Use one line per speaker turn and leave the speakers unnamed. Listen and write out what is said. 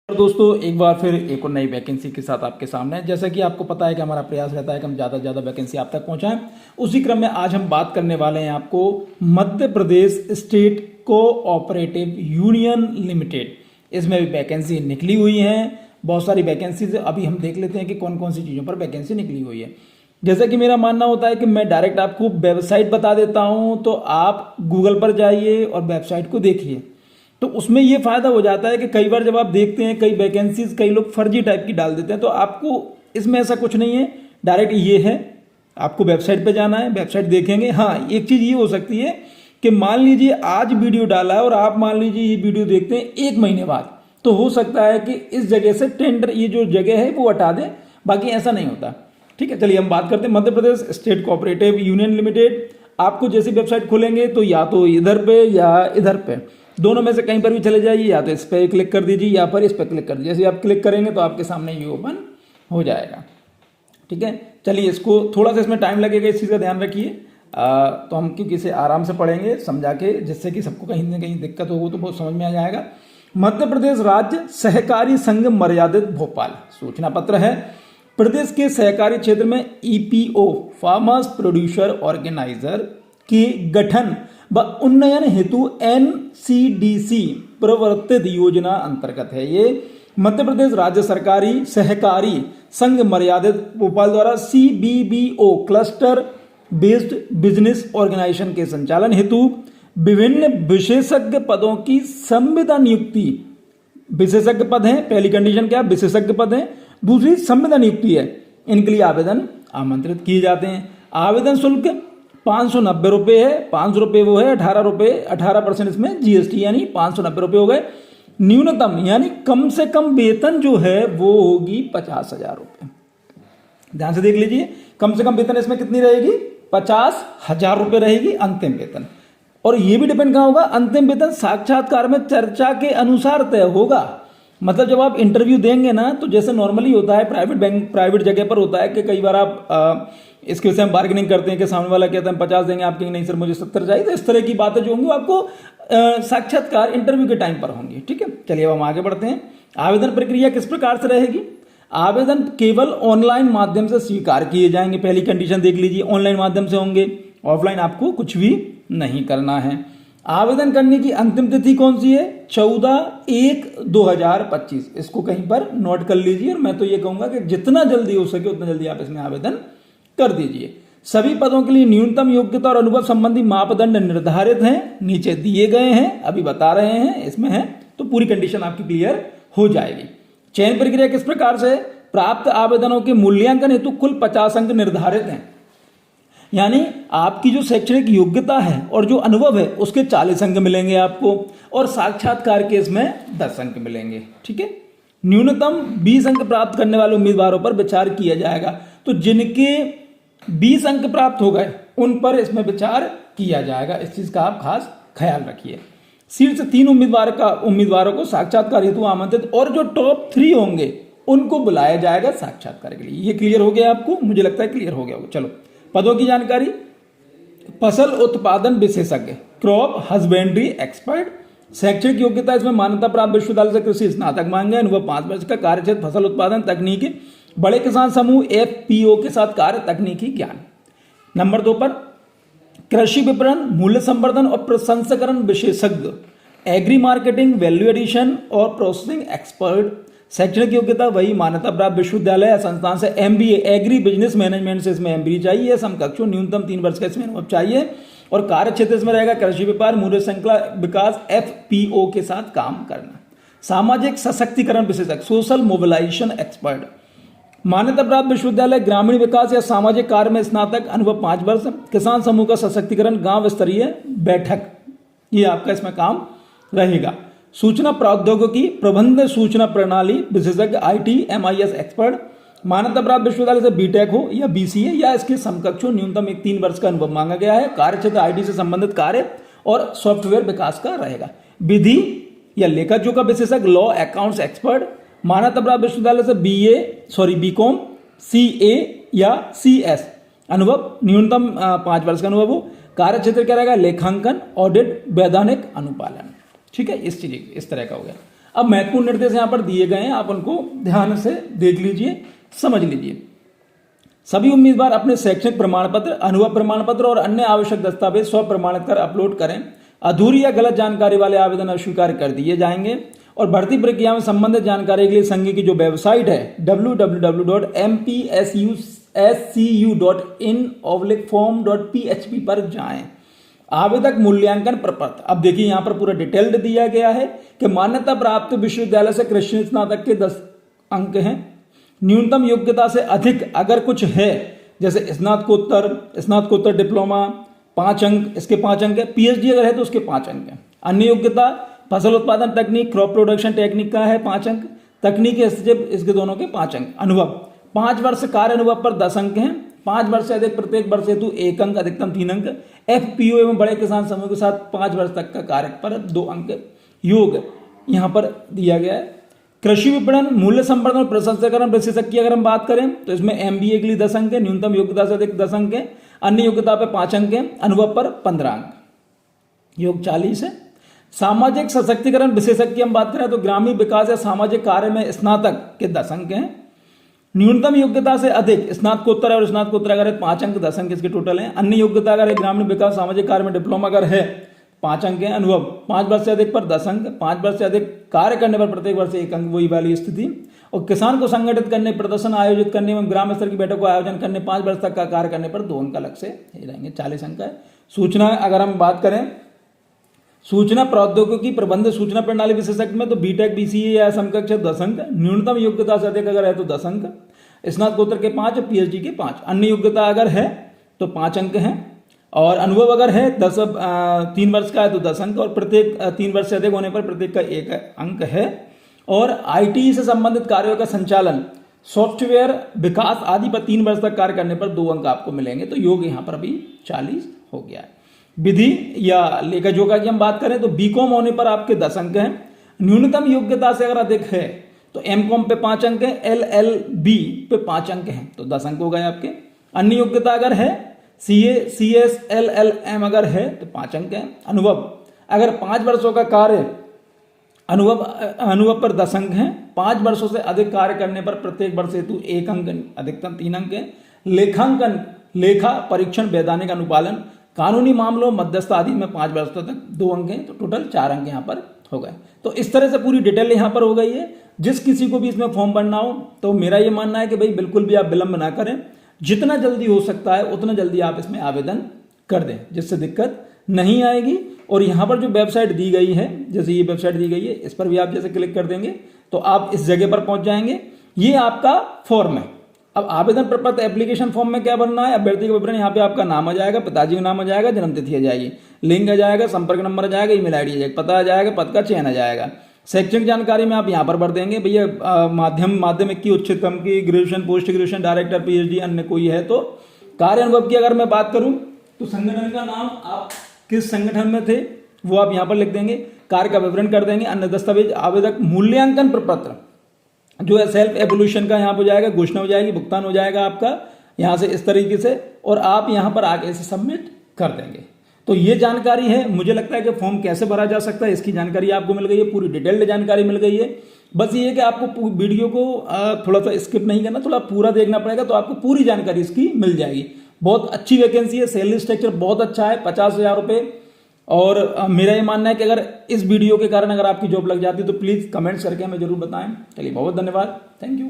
दोस्तों एक बार फिर एक और नई वैकेंसी के साथ आपके सामने। जैसा कि आपको पता है कि हमारा प्रयास रहता है कि हम ज़्यादा से ज़्यादा वैकेंसी आप तक पहुंचाएं। उसी क्रम में आज हम बात करने वाले हैं आपको Madhya Pradesh state cooperative union limited. इसमें भी वैकेंसी निकली हुई हैं, बहुत सारी वैकेंसीज। अभी हम देख लेते हैं कि कौन कौन सी चीज़ों पर वैकेंसी निकली हुई है। जैसा कि मेरा मानना होता है कि मैं डायरेक्ट आपको वेबसाइट बता देता हूँ, तो आप गूगल पर जाइए और वेबसाइट को देखिए। तो उसमें ये फायदा हो जाता है कि कई बार जब आप देखते हैं कई वैकेंसीज कई लोग फर्जी टाइप की डाल देते हैं, तो आपको इसमें ऐसा कुछ नहीं है, डायरेक्ट ये है। आपको वेबसाइट पे जाना है, वेबसाइट देखेंगे। हाँ, एक चीज़ ये हो सकती है कि मान लीजिए आज वीडियो डाला है और आप मान लीजिए ये वीडियो देखते हैं 1 महीने बाद, तो हो सकता है कि इस जगह से टेंडर ये जो जगह है वो हटा दें, बाकी ऐसा नहीं होता। ठीक है, चलिए हम बात करते हैं Madhya Pradesh state cooperative union limited. आपको जैसी वेबसाइट खोलेंगे तो या तो इधर पे या इधर पे, दोनों में से कहीं पर भी चले जाइए, या तो इस पर क्लिक कर दीजिए या पर इस पर क्लिक कर दीजिए। जैसे आप क्लिक करेंगे तो आपके सामने ये ओपन हो जाएगा। ठीक है, चलिए इसको थोड़ा सा इसमें टाइम लगेगा, इस चीज़ का ध्यान रखिए। तो हम क्योंकि इसे आराम से पढ़ेंगे समझा के, जिससे कि सबको कहीं ना कहीं दिक्कत होगी तो बहुत समझ में आ जाएगा। मध्य प्रदेश राज्य सहकारी संघ मर्यादित भोपाल सूचना पत्र है। प्रदेश के सहकारी क्षेत्र में ईपीओ फार्मर्स प्रोड्यूसर ऑर्गेनाइजर के गठन व उन्नयन हेतु एनसीडीसी प्रवर्तित योजना अंतर्गत है। ये मध्य प्रदेश राज्य सरकारी सहकारी संघ मर्यादित भोपाल द्वारा CBBO cluster based business organization के संचालन हेतु विभिन्न विशेषज्ञ पदों की संविदा नियुक्ति। विशेषज्ञ पद हैं, पहली कंडीशन क्या, विशेषज्ञ पद हैं। दूसरी संविदा नियुक्ति है, इनके लिए आवेदन आमंत्रित किए जाते हैं। आवेदन शुल्क 590 रुपये है। 500 रुपये वो है, 18 रुपये 18% इसमें जीएसटी, यानी 590 रुपये हो गए। न्यूनतम यानी कम से कम वेतन जो है वो होगी 50,000 रुपये। ध्यान से देख लीजिए, कम से कम वेतन इसमें कितनी रहेगी, 50,000 रुपये रहेगी अंतिम वेतन। और ये भी डिपेंड कहाँ होगा, अंतिम वेतन साक्षात्कार में चर्चा के अनुसार तय होगा। मतलब जब आप इंटरव्यू देंगे ना, तो जैसे नॉर्मली होता है प्राइवेट जगह पर होता है कि कई बार आप इसके विषय में बार्गेनिंग करते हैं कि सामने वाला कहता है 50 देंगे, आप कहेंगे नहीं सर मुझे 70 चाहिए। तो इस तरह की बातें जो होंगी वो आपको साक्षात्कार इंटरव्यू के टाइम पर होंगी। ठीक है, चलिए अब हम आगे बढ़ते हैं। आवेदन प्रक्रिया किस प्रकार से रहेगी। आवेदन केवल ऑनलाइन माध्यम से स्वीकार किए जाएंगे। पहली कंडीशन देख लीजिए, ऑनलाइन माध्यम से होंगे, ऑफलाइन आपको कुछ भी नहीं करना है। आवेदन करने की अंतिम तिथि कौन सी है, 14/1/2025। इसको कहीं पर नोट कर लीजिए। और मैं तो ये कहूंगा कि जितना जल्दी हो सके उतना जल्दी आप इसमें आवेदन कर दीजिए। सभी पदों के लिए न्यूनतम योग्यता और अनुभव संबंधी मापदंड निर्धारित हैं, नीचे दिए गए हैं, अभी बता रहे हैं, इसमें है, तो पूरी कंडीशन आपकी क्लियर हो जाएगी। चयन प्रक्रिया किस प्रकार से, प्राप्त आवेदनों के मूल्यांकन हेतु कुल 50 अंक निर्धारित हैं। यानी आपकी जो शैक्षणिक योग्यता है और जो अनुभव है उसके 40 अंक मिलेंगे आपको, और साक्षात्कार के इसमें 10 अंक मिलेंगे। ठीक है, न्यूनतम 20 अंक प्राप्त करने वाले उम्मीदवारों पर विचार किया जाएगा। तो जिनके 20 अंक प्राप्त हो गए उन पर इसमें विचार किया जाएगा। इस चीज का आप खास ख्याल रखिए। शीर्ष 3 उम्मीदवारों को साक्षात्कार हेतु आमंत्रित, और जो टॉप 3 होंगे उनको बुलाया जाएगा साक्षात्कार के लिए। ये क्लियर हो गया आपको, मुझे लगता है क्लियर हो गया होगा। चलो पदों की जानकारी, फसल उत्पादन विशेषज्ञ क्रॉप हस्बेंड्री एक्सपर्ट। शैक्षणिक योग्यता इसमें मान्यता प्राप्त विश्वविद्यालय से कृषि स्नातक मांगे, अनुभव 5 वर्ष का, कार्यक्षेत्र फसल उत्पादन तकनीकी, बड़े किसान समूह एफपीओ के साथ कार्य, तकनीकी ज्ञान। नंबर 2 पर कृषि विपणन, मूल्य संवर्धन और प्रसंस्करण विशेषज्ञ, एग्री मार्केटिंग, वैल्यू एडिशन और प्रोसेसिंग एक्सपर्ट। शैक्षणिक योग्यता वही मान्यता प्राप्त विश्वविद्यालय या संस्थान से एमबीए एग्री बिजनेस मैनेजमेंट से इसमें एमबीए चाहिए, समकक्षों न्यूनतम 3 वर्ष का इसमें अनुभव चाहिए, और कार्य क्षेत्र इसमें रहेगा कृषि व्यापार, मूल्य श्रृंखला विकास, एफपीओ के साथ काम करना। सामाजिक सशक्तिकरण विशेषज्ञ सोशल मोबिलाइजेशन एक्सपर्ट, मान्यता प्राप्त विश्वविद्यालय, ग्रामीण विकास या सामाजिक कार्य में स्नातक, अनुभव 5 वर्ष, किसान समूह का सशक्तिकरण, गांव स्तरीय बैठक, ये आपका इसमें काम रहेगा। सूचना प्रौद्योगिकी प्रबंध सूचना प्रणाली विशेषज्ञ आईटी एमआईएस एक्सपर्ट, मान्यता प्राप्त विश्वविद्यालय से बीटेक हो या बीसीए या इसके समकक्ष हो, न्यूनतम 3 वर्ष का अनुभव मांगा गया है। कार्यक्षेत्र आईटी से संबंधित कार्य और सॉफ्टवेयर विकास का रहेगा। विधि या लेखा जोखा विशेषज्ञ लॉ अकाउंट्स एक्सपर्ट, मान्यता प्राप्त विश्वविद्यालय से बीकॉम सीए या सीएस, अनुभव न्यूनतम 5 वर्ष का अनुभव हो। कार्यक्षेत्र क्या रहेगा, लेखांकन, ऑडिट, वैधानिक अनुपालन। ठीक है, इस तरह का हो गया। अब महत्वपूर्ण निर्देश यहां पर दिए गए हैं, आप उनको ध्यान से देख लीजिए, समझ लीजिए। सभी उम्मीदवार अपने शैक्षणिक प्रमाण पत्र, अनुभव प्रमाण पत्र और अन्य आवश्यक दस्तावेज स्व प्रमाणित कर अपलोड करें। अधूरी या गलत जानकारी वाले आवेदन अस्वीकार कर दिए जाएंगे। और भर्ती प्रक्रिया में संबंधित जानकारी के लिए संघ की जो वेबसाइट है www.mpsu.in/form.php पर जाएं। आवेदक मूल्यांकन प्रपत्र, अब देखिए यहां पर पूरा डिटेल्ड दिया गया है कि मान्यता प्राप्त विश्वविद्यालय से कृषि स्नातक के 10 अंक हैं। न्यूनतम योग्यता से अधिक अगर कुछ है, जैसे स्नातकोत्तर डिप्लोमा 5 अंक, इसके 5 अंक है। पीएचडी अगर है तो उसके 5 अंक है। अन्य योग्यता फसल उत्पादन तकनीक, क्रॉप प्रोडक्शन टेक्निक का है 5 अंक। तकनीकी हस्तक्षेप, इसके दोनों के 5 अंक। अनुभव 5 वर्ष कार्य अनुभव पर 10 अंक हैं। 5 वर्ष से अधिक प्रत्येक वर्ष हेतु 1 अंक, अधिकतम 3 अंक। एफपीओ एवं बड़े किसान समूह के साथ 5 वर्ष तक का कार्य पर 2 अंक। योग यहां पर दिया गया है। कृषि विपणन, मूल्य संवर्धन और प्रसंस्करण विशेषज्ञ की अगर हम बात करें तो इसमें एमबीए के लिए 10 अंक है। न्यूनतम योग्यता से अधिक 10 अंक है। अन्य योग्यता पर 5 अंक है। अनुभव पर 15 अंक। योग 40 है। सामाजिक सशक्तिकरण विशेषज्ञ की हम बात करें तो ग्रामीण विकास या सामाजिक कार्य में स्नातक के 10 अंक हैं। न्यूनतम योग्यता से अधिक स्नातकोत्तर और स्नातकोत्तर अगर है 5 अंक, 10 अंक इसके टोटल हैं। अन्य योग्यता अगर है ग्रामीण विकास सामाजिक कार्य में डिप्लोमा अगर है 5 अंक है। अनुभव 5 वर्ष से अधिक पर 10 अंक। 5 वर्ष से अधिक कार्य करने पर प्रत्येक वर्ष 1 अंक, वही वाली स्थिति। और किसान को संगठित करने, प्रदर्शन आयोजित करने एवं ग्राम स्तर की बैठक को आयोजन करने 5 वर्ष तक का कार्य करने पर 2 अंक अलग से रहेंगे, 40 अंक है। सूचना अगर हम बात करें, सूचना प्रौद्योगिकी प्रबंध सूचना प्रणाली विशेषज्ञ में तो बीटेक बीसीए या समकक्ष 10 अंक। न्यूनतम योग्यता से अधिक अगर है तो 10 अंक। स्नातकोत्तर के 5, पीएचडी के 5। अन्य योग्यता अगर है तो 5 अंक है। और अनुभव अगर है 3 वर्ष का है तो 10 अंक। और प्रत्येक 3 वर्ष से अधिक होने पर प्रत्येक का 1 अंक है। और आईटी से संबंधित कार्यों का संचालन, सॉफ्टवेयर विकास आदि पर 3 वर्ष तक कार्य करने पर 2 अंक आपको मिलेंगे। तो योग यहां पर अभी 40 हो गया है। विधि या लेखा जोखा की हम बात करें तो बीकॉम होने पर आपके 10 अंक हैं। न्यूनतम योग्यता से अगर अधिक है तो एमकॉम पे 5 अंक है। एलएलबी पे 5 अंक हैं, तो 10 अंक हो गए आपके। अन्य योग्यता अगर है सीए, सीएस, एलएलएम अगर है तो 5 अंक है। अनुभव अगर 5 वर्षों का कार्य अनुभव पर 10 अंक हैं। 5 वर्षों से अधिक कार्य करने पर प्रत्येक वर्ष हेतु 1 अंक, अधिकतम 3 अंक है। लेखांकन, लेखा परीक्षण, वैधानिक अनुपालन, कानूनी मामलों, मध्यस्थ आदि में 5 वर्ष तक 2 अंक हैं, तो टोटल 4 अंक यहाँ पर हो गए। तो इस तरह से पूरी डिटेल यहाँ पर हो गई है। जिस किसी को भी इसमें फॉर्म भरना हो तो मेरा ये मानना है कि भाई बिल्कुल भी आप विलंब ना करें, जितना जल्दी हो सकता है उतना जल्दी आप इसमें आवेदन कर दें, जिससे दिक्कत नहीं आएगी। और यहाँ पर जो वेबसाइट दी गई है, जैसे ये वेबसाइट दी गई है, इस पर भी आप जैसे क्लिक कर देंगे तो आप इस जगह पर पहुंच जाएंगे। ये आपका फॉर्म है। अब आवेदन प्रपत्र एप्लीकेशन फॉर्म में क्या भरना है, अभ्यर्थी का विवरण, यहाँ पे आपका नाम आ जाएगा, पिताजी का नाम आ जाएगा, जन्म तिथि आ जाएगी, लिंग आ जाएगा, संपर्क नंबर आ जाएगा, ईमेल आईडी आ जाएगा, पता आ जाएगा, पद का चयन आ जाएगा। शैक्षणिक जानकारी में आप यहाँ पर भर देंगे भैया माध्यमिक की, उच्चतम की, graduation, post graduation, director, PhD, अन्य कोई है तो। कार्य अनुभव की अगर मैं बात करूं तो संगठन का नाम, आप किस संगठन में थे वो आप यहाँ पर लिख देंगे, कार्य का विवरण कर देंगे। अन्य दस्तावेज, आवेदक मूल्यांकन प्रपत्र जो है सेल्फ एवोल्यूशन का यहाँ पर हो जाएगा, घोषणा हो जाएगी, भुगतान हो जाएगा आपका यहाँ से इस तरीके से, और आप यहाँ पर आगे से सबमिट कर देंगे। तो ये जानकारी है। मुझे लगता है कि फॉर्म कैसे भरा जा सकता है इसकी जानकारी आपको मिल गई है, पूरी डिटेल्ड जानकारी मिल गई है। बस ये है कि आपको वीडियो को थोड़ा सा स्किप नहीं करना, थोड़ा पूरा देखना पड़ेगा, तो आपको पूरी जानकारी इसकी मिल जाएगी। बहुत अच्छी वैकेंसी है, सैलरी स्ट्रक्चर बहुत अच्छा है, 50,000 रुपये। और मेरा ये मानना है कि अगर इस वीडियो के कारण अगर आपकी जॉब लग जाती है तो प्लीज़ कमेंट्स करके हमें जरूर बताएं। चलिए, बहुत धन्यवाद, थैंक यू।